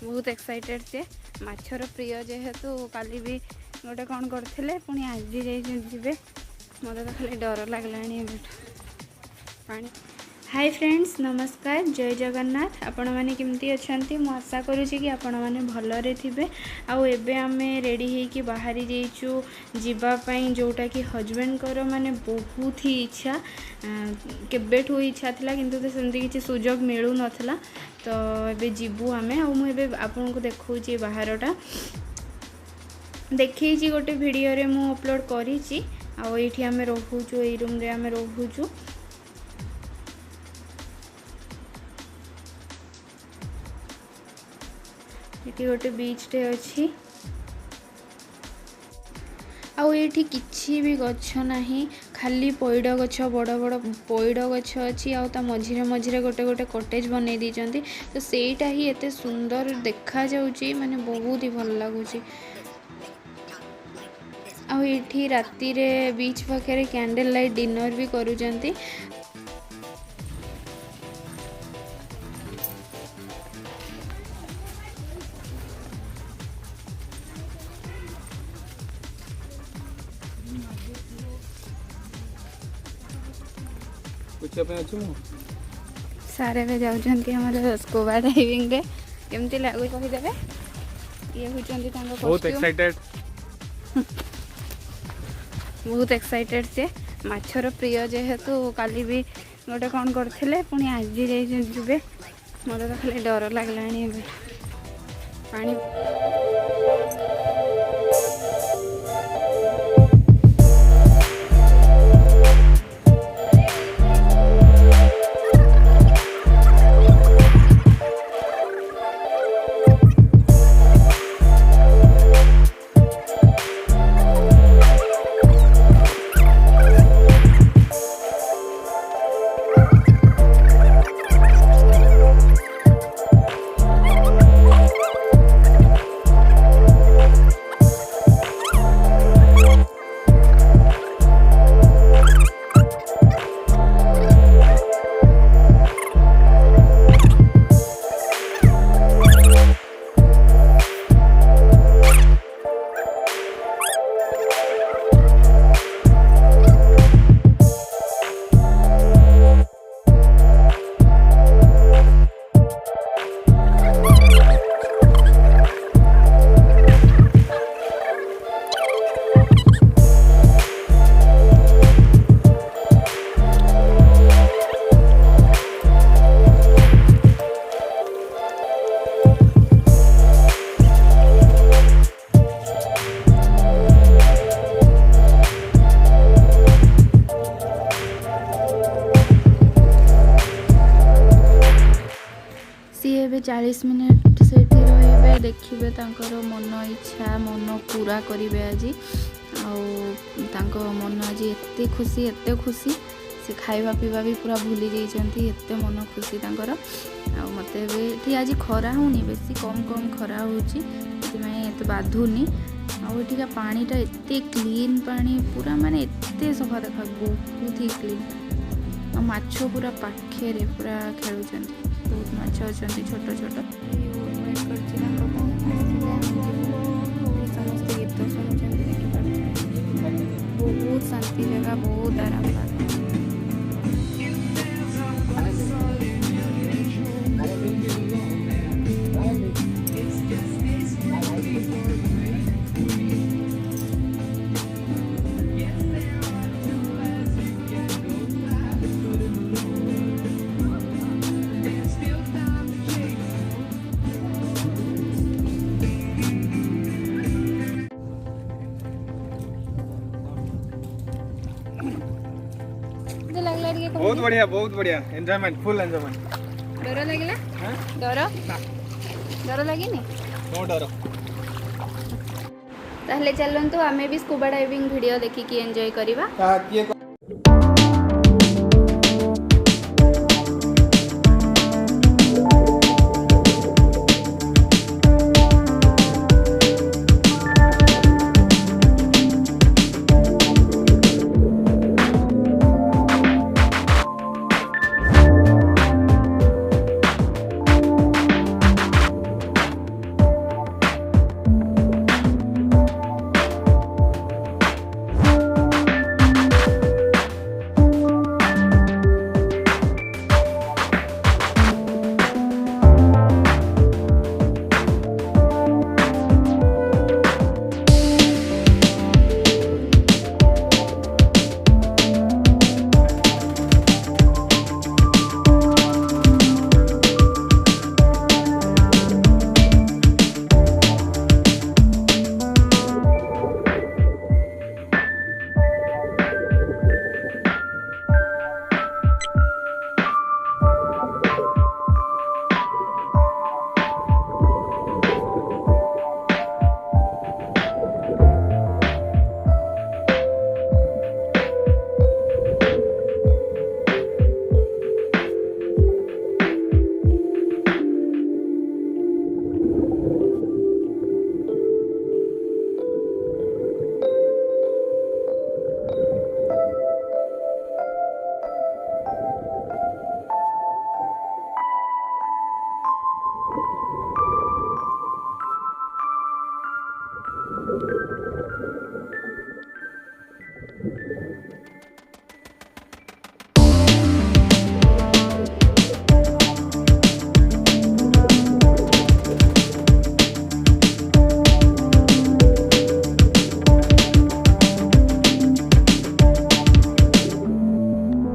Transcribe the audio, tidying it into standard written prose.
बहुत एक्साइटेड से माछर प्रिय जेहेतु काली भी गोटे कौन करते पुणी आज जाइए मत तो खाली डर लगलानी पानी। हाय फ्रेंड्स नमस्कार जय जगन्नाथ आपण मैंने केमती अच्छा मु आशा करुँची कि आपण मैंने भलरे थे आउ एबे आमे रेडी होइकी बाहरी जाइचु जीवापाई जोटा कि हजबैंड कर माने बहुत ही इच्छा केबेठू इच्छा थिला किंतु तो सेमती किसी सुजोग मिलू नथला तो एबे जीवु आमे आउ मु एबे आपन को देखौची बाहरटा देखी गोटे वीडियो रे मु अपलोड करिची आउ एठी आमे रहूचु ए रूम रे आमे रहूचु। ये गोटे बीचटे अच्छी आउ ये किसी भी गछ नहीं खाली पैड़ गछ बड़ बड़ पैड़ गछ अच्छी आउ ता मझिरे मझिरे गोटे गोटे कटेज बनै दीचंती तो सेटा ही एते सुंदर देखा जाउची माने बहुत ही भल लागुची। आउ ये राती रे बीच पाखे कैंडल लाइट डिनर भी करूचंती। सारे वे जाउछंती हमर स्कूबा डाइविंग रे केमती लागु कहि देबे ये होचंती तांको बहुत एक्साइटेड बहुत एक्साइटेड से माछर प्रिय जेहेतु काली भी गोटे कौन करते पुणी आज जाइए मत तो खाली डर लगलानी पानी। सी 40 मिनट से रे देखिए मन इच्छा मन पूरा करेंगे आज मन आज एत खुशी से खाଇବା पीवा भी पूरा भूली जाइए एत मन खुशी मत आज खरा होनी बेसी कम कम खरा होती बाधुनी आठिका पानीटा एत क्लीन पानी पूरा माने एत सफा देखा बहुत ही क्लीन माछ पूरा पाखे पूरा खेलुं बहुत माछ अच्छा छोट छोट समस्त गीत शुणुं बहुत शांति जगह बहुत आराम बहुत बढ़िया एंजॉयमेंट फुल एंजॉयमेंट। डर लगला डर डर लगे नो डर ताहले चलंतु आमे भी स्कूबा डाइविंग वीडियो देखि कि एंजॉय करिबा।